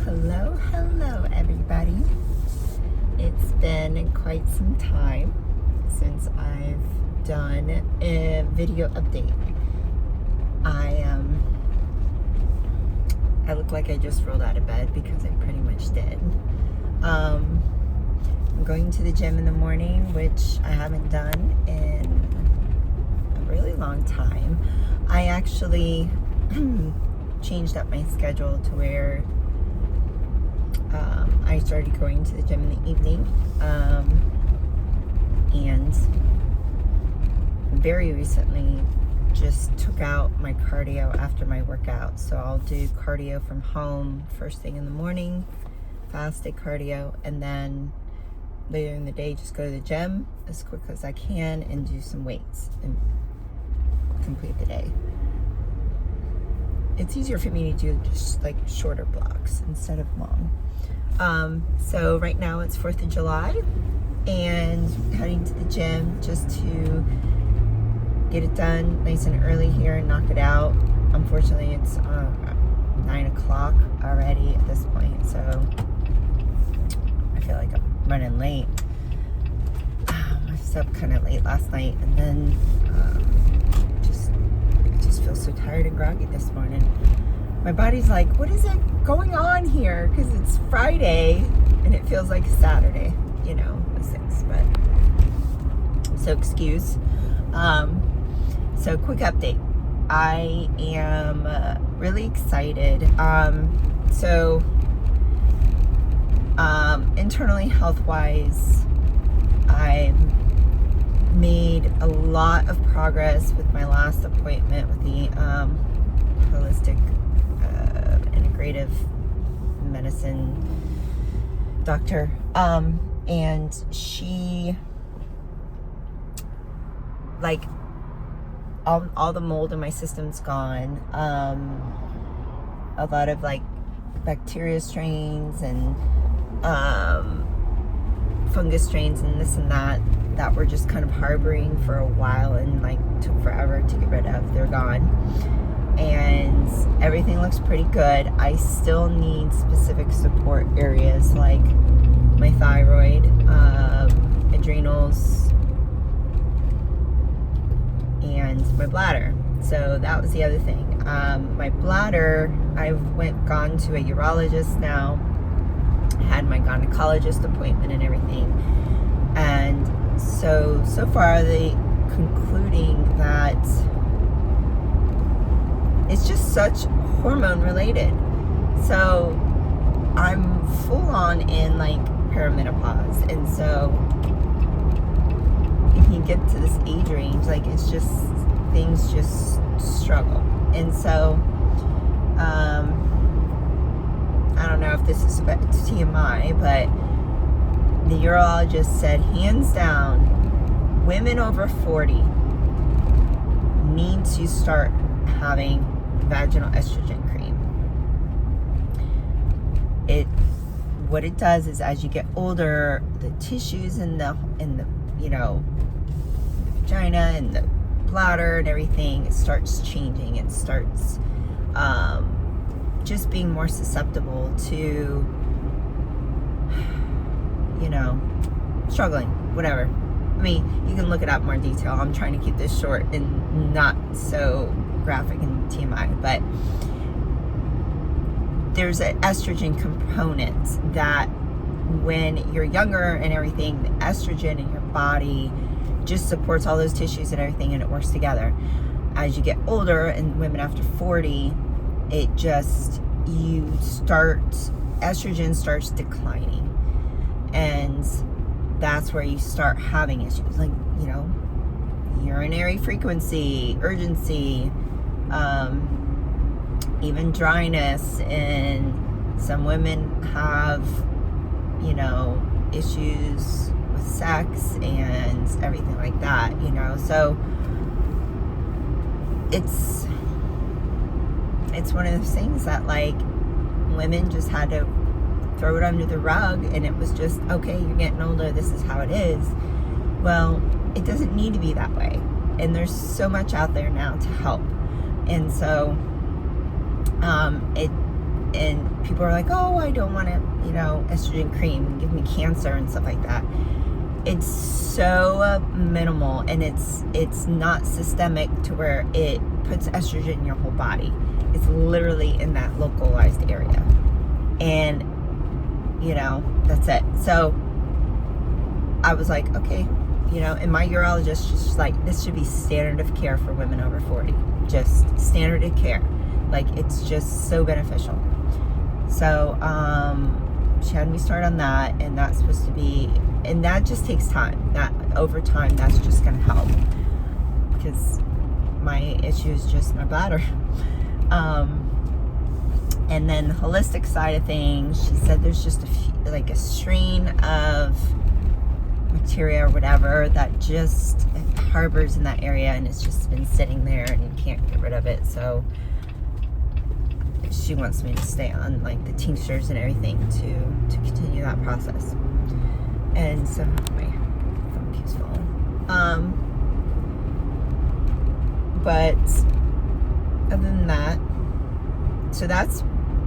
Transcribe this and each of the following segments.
Hello, everybody. It's been quite some time since I've done a video update. I look like I just rolled out of bed because I pretty much did. I'm going to the gym in the morning, which I haven't done in a really long time. I actually changed up my schedule to where I started going to the gym in the evening, and very recently just took out my cardio after my workout. So I'll do cardio from home first thing in the morning, fasted cardio, and then later in the day just go to the gym as quick as I can and do some weights and complete the day. It's easier for me to do just like shorter blocks instead of long. So right now it's 4th of July and heading to the gym just to get it done nice and early here and knock it out. Unfortunately, it's 9 o'clock already at this point, so I feel like I'm running late. I was up kind of late last night, and then just feel so tired and groggy this morning. My body's like, what is it going on here? Because it's Friday and it feels like Saturday, you know, those things. But so excuse. So quick update. I am really excited. Internally, health-wise, I made a lot of progress with my last appointment with the holistic integrative medicine doctor, and she, like, all the mold in my system's gone. A lot of like bacteria strains and fungus strains and this and that were just kind of harboring for a while and like took forever to get rid of. They're gone, and everything looks pretty good. I still need specific support areas like my thyroid, adrenals, and my bladder. So that was the other thing. My bladder, I've gone to a urologist now, had my gynecologist appointment and everything, and so far they concluding that it's just such hormone related. So I'm full on in like perimenopause, and so if you get to this age range, like it's just things just struggle. And so I don't know if this is TMI, but the urologist said hands down women over 40 need to start having vaginal estrogen cream. What it does is, as you get older, the tissues in the you know, the vagina and the bladder and everything, it starts changing. It starts just being more susceptible to, you know, struggling, whatever. I mean, you can look it up in more detail. I'm trying to keep this short and not so graphic and TMI, but there's an estrogen component that when you're younger and everything, the estrogen in your body just supports all those tissues and everything, and it works together. As you get older, and women after 40, estrogen starts declining, and that's where you start having issues like, you know, urinary frequency, urgency, even dryness, and some women have, you know, issues with sex and everything like that, you know. So it's one of those things that like women just had to throw it under the rug, and it was just, okay, you're getting older, this is how it is. Well, it doesn't need to be that way, and there's so much out there now to help. And so and people are like, oh, I don't want to, estrogen cream, give me cancer and stuff like that. It's so minimal, and it's not systemic to where it puts estrogen in your whole body. It's literally in that localized area, and that's it. So I was like, okay, and my urologist just like, this should be standard of care for women over 40, just standard of care. Like, it's just so beneficial. So she had me start on that, and that's supposed to be, and that just takes time. That over time, that's just going to help, because my issue is just my bladder. And then the holistic side of things, she said there's just a strain of bacteria or whatever that just harbors in that area, and it's just been sitting there and you can't get rid of it. So she wants me to stay on like the tinctures and everything to continue that process. And so my phone keeps falling. But other than that, so that's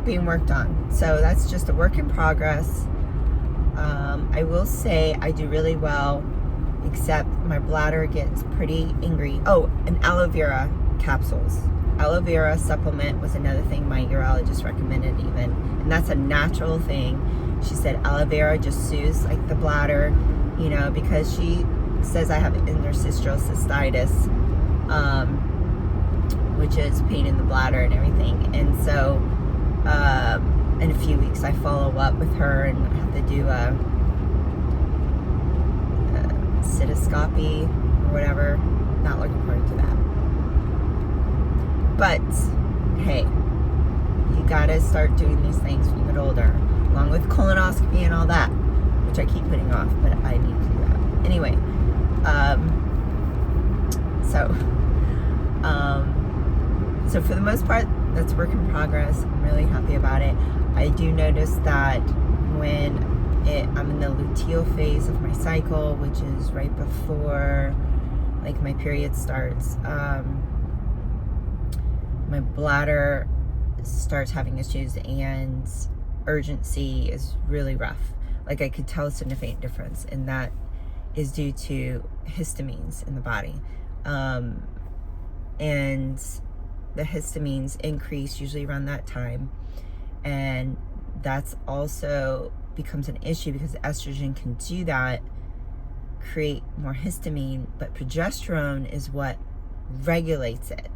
being worked on. So that's just a work in progress. I will say I do really well, except my bladder gets pretty angry. Oh, and aloe vera capsules. Aloe vera supplement was another thing my urologist recommended even. And that's a natural thing. She said aloe vera just soothes like the bladder, because she says I have interstitial cystitis, which is pain in the bladder and everything. And so in a few weeks I follow up with her and I have to do a cystoscopy or whatever. Not looking forward to that. But hey, you gotta start doing these things when you get older, along with colonoscopy and all that, which I keep putting off, but I need to do that anyway. So for the most part, that's work in progress. I'm really happy about it. I do notice that when I'm in the luteal phase of my cycle, which is right before like my period starts, my bladder starts having issues, and urgency is really rough. Like, I could tell a significant difference, and that is due to histamines in the body. And the histamines increase usually around that time, and that's also becomes an issue because estrogen can do that, create more histamine, but progesterone is what regulates it.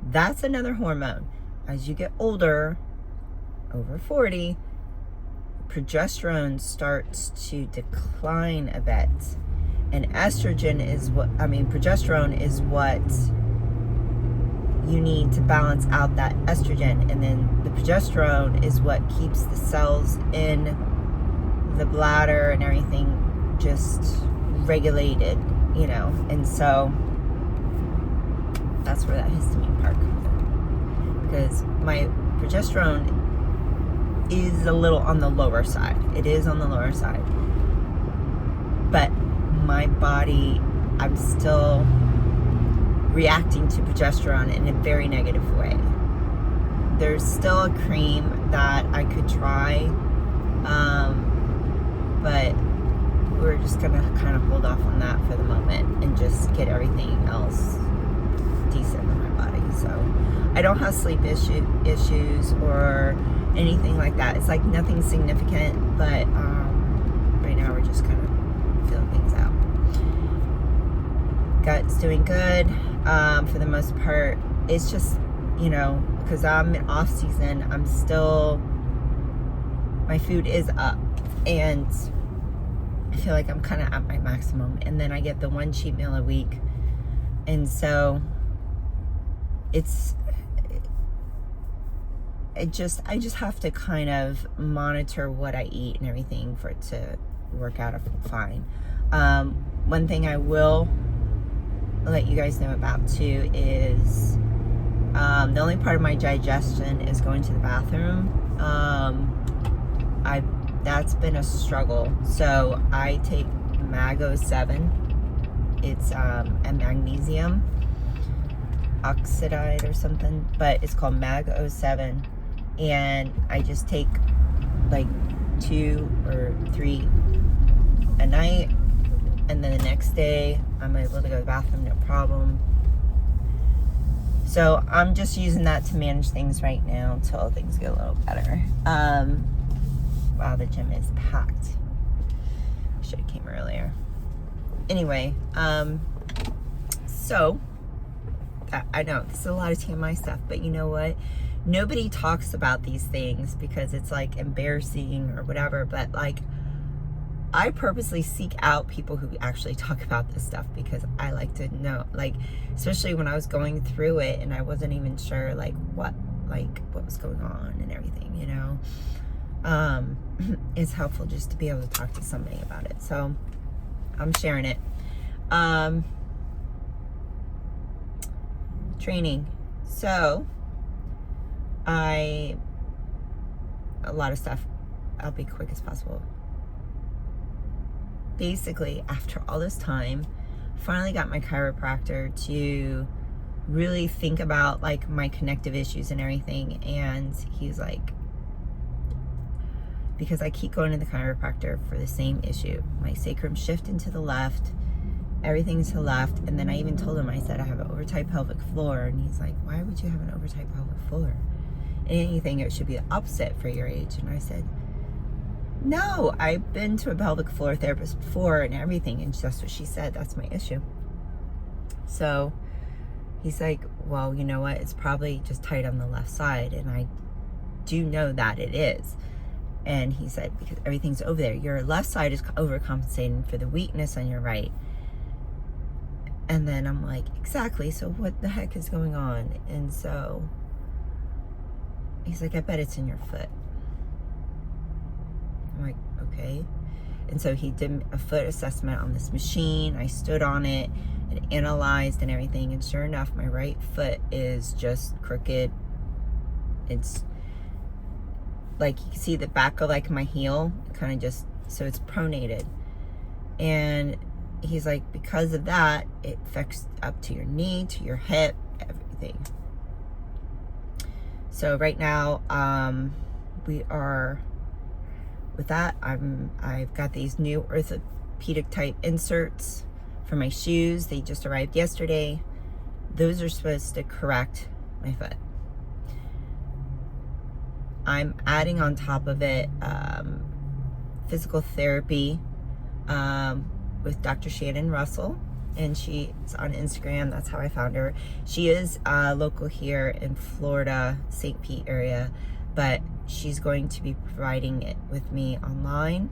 That's another hormone. As you get older, over 40, progesterone starts to decline a bit, and progesterone is what you need to balance out that estrogen, and then the progesterone is what keeps the cells in the bladder and everything just regulated, and so that's where that histamine part comes in, because my progesterone is a little on the lower side. It is on the lower side, but my body, I'm still reacting to progesterone in a very negative way. There's still a cream that I could try, but we're just gonna kind of hold off on that for the moment and just get everything else decent in my body. So I don't have sleep issues or anything like that. It's like nothing significant, but right now we're just kind of feeling things out. Gut's doing good for the most part. It's just, because I'm in off season, my food is up, and I feel like I'm kind of at my maximum, and then I get the one cheat meal a week, and so I just have to kind of monitor what I eat and everything for it to work out fine. One thing I will let you guys know about too is the only part of my digestion is going to the bathroom. That's been a struggle. So I take Mag-O-7. It's a magnesium oxide or something, but it's called Mag-O-7, and I just take like 2 or 3 a night, and then the next day I'm able to go to the bathroom, no problem. So I'm just using that to manage things right now until things get a little better. Wow, the gym is packed. I should have came earlier. Anyway, so I know this is a lot of TMI stuff, but you know what? Nobody talks about these things because it's like embarrassing or whatever, but like I purposely seek out people who actually talk about this stuff because I like to know, like, especially when I was going through it and I wasn't even sure like what was going on and everything, you know. It's helpful just to be able to talk to somebody about it. So I'm sharing it. Training. So a lot of stuff. I'll be quick as possible. Basically, after all this time, finally got my chiropractor to really think about like my connective issues and everything. And he's like, because I keep going to the chiropractor for the same issue. My sacrum shifting to the left, everything's to the left. And then I even told him, I said, I have an overtight pelvic floor. And he's like, why would you have an overtight pelvic floor? Anything, it should be the opposite for your age. And I said, no, I've been to a pelvic floor therapist before and everything. And that's what she said. That's my issue. So he's like, well, you know what? It's probably just tight on the left side. And I do know that it is. And he said, because everything's over there. Your left side is overcompensating for the weakness on your right. And then I'm like, exactly. So what the heck is going on? And so he's like, I bet it's in your foot. I'm like, okay. And so he did a foot assessment on this machine. I stood on it and analyzed and everything. And sure enough, my right foot is just crooked. It's like, you can see the back of like my heel, kind of just, so it's pronated. And he's like, because of that, it affects up to your knee, to your hip, everything. So right now, we are, with that, I've got these new orthopedic type inserts for my shoes. They just arrived yesterday. Those are supposed to correct my foot. I'm adding on top of it physical therapy with Dr. Shannon Russell, and she's on Instagram. That's how I found her. She is local here in Florida, St. Pete area, but she's going to be providing it with me online.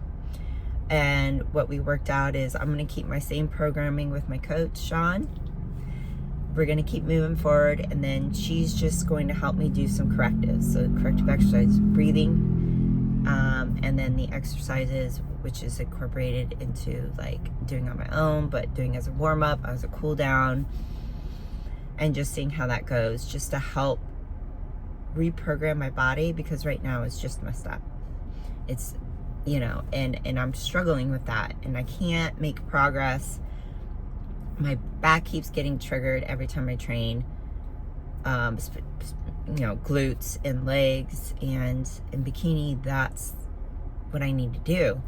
And what we worked out is I'm going to keep my same programming with my coach, Sean. We're going to keep moving forward, and then she's just going to help me do some correctives. So corrective exercise, breathing, and then the exercises, which is incorporated into like doing on my own, but doing as a warm-up, as a cool down, and just seeing how that goes, just to help reprogram my body, because right now it's just messed up. It's, you know, and I'm struggling with that, and I can't make progress. My back keeps getting triggered every time I train, you know, glutes and legs, and in bikini, that's what I need to do.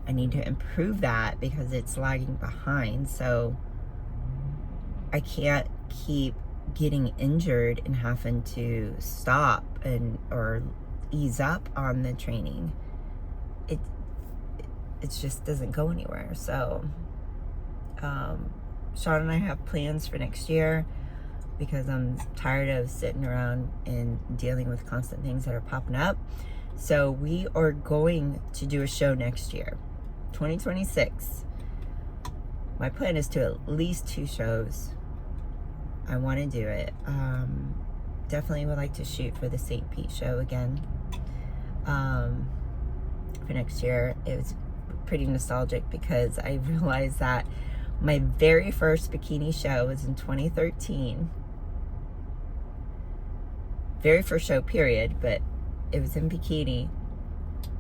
I need to improve that because it's lagging behind. So I can't keep getting injured and having to stop or ease up on the training. It just doesn't go anywhere. So Sean and I have plans for next year, because I'm tired of sitting around and dealing with constant things that are popping up. So we are going to do a show next year, 2026. My plan is to at least 2 shows. I want to do it. Definitely would like to shoot for the St. Pete show again for next year. It was pretty nostalgic because I realized that my very first bikini show was in 2013. Very first show, period, but it was in bikini,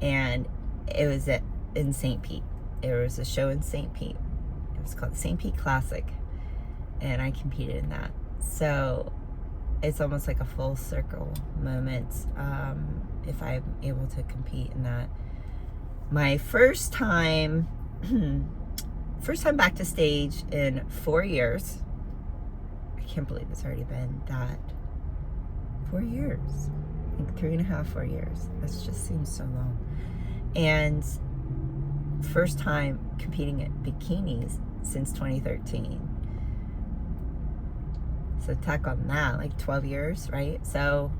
and it was in St. Pete. There was a show in St. Pete. It was called the St. Pete Classic, and I competed in that. So it's almost like a full circle moment if I'm able to compete in that. My first time back to stage in 4 years. I can't believe it's already been that 4 years. I think 3.5, 4 years. That just seems so long. And first time competing at bikinis since 2013. So tack on that, like 12 years, right? So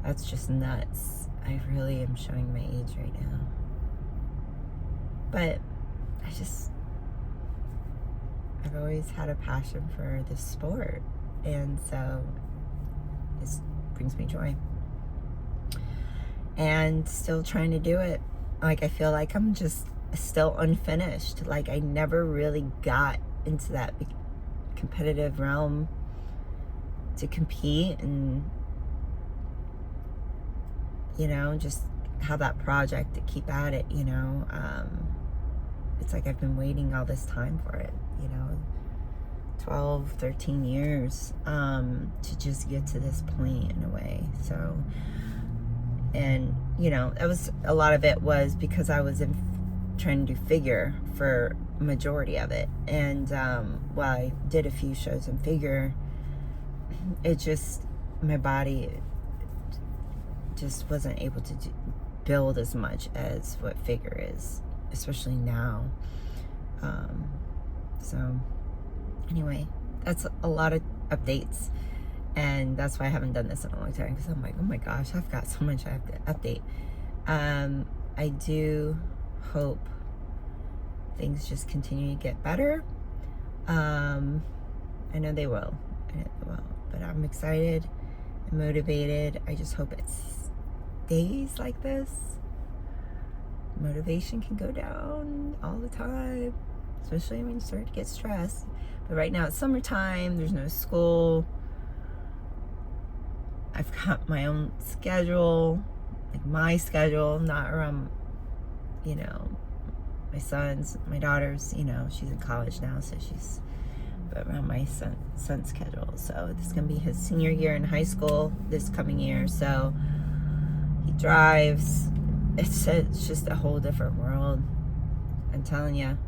that's just nuts. I really am showing my age right now. But I've always had a passion for this sport. And so it brings me joy. And still trying to do it. Like, I feel like I'm just still unfinished. Like, I never really got into that competitive realm to compete and, just have that project to keep at it, it's like I've been waiting all this time for it, 12, 13 years to just get to this point in a way. So, and, that was, a lot of it was because I was trying to do figure for majority of it. And while I did a few shows in figure, it just, my body just wasn't able to build as much as what figure is, especially now. So anyway, that's a lot of updates, and that's why I haven't done this in a long time, because I'm like, oh my gosh, I've got so much I have to update. I do hope things just continue to get better. I know they will. But I'm excited and motivated. I just hope it stays like this. Motivation can go down all the time, especially when you start to get stressed. But right now it's summertime, there's no school. I've got my own schedule, like my schedule, not around, my son's, my daughter's, she's in college now, so she's around my son's schedule. So this is gonna be his senior year in high school this coming year. So he drives. It's just a whole different world. I'm telling you,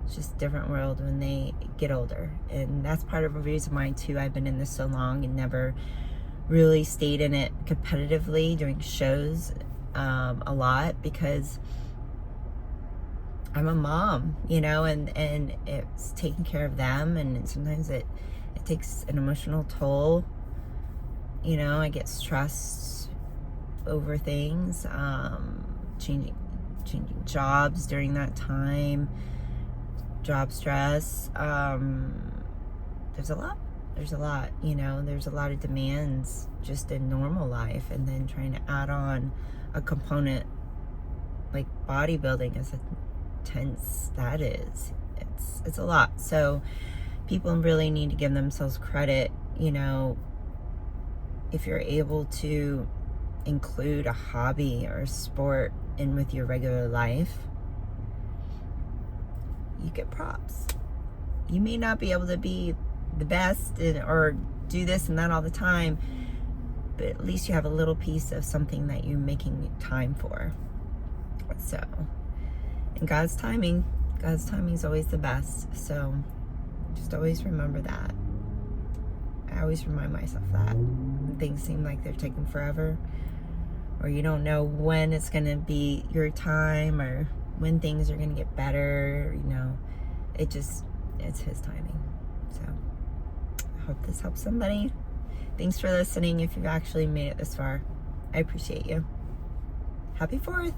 it's just a different world when they get older. And that's part of the reason why too I've been in this so long and never really stayed in it competitively doing shows a lot, because I'm a mom, and it's taking care of them, and sometimes it takes an emotional toll. I get stressed over things, changing jobs during that time, job stress. There's a lot, there's a lot of demands just in normal life, and then trying to add on a component like bodybuilding is intense that is. It's a lot. So people really need to give themselves credit, if you're able to include a hobby or a sport in with your regular life, you get props. You may not be able to be the best or do this and that all the time, but at least you have a little piece of something that you're making time for. So, and God's timing is always the best. So just always remember that. I always remind myself that when things seem like they're taking forever, or you don't know when it's going to be your time, or when things are going to get better, it's his timing. So I hope this helps somebody. Thanks for listening. If you've actually made it this far, I appreciate you. Happy 4th.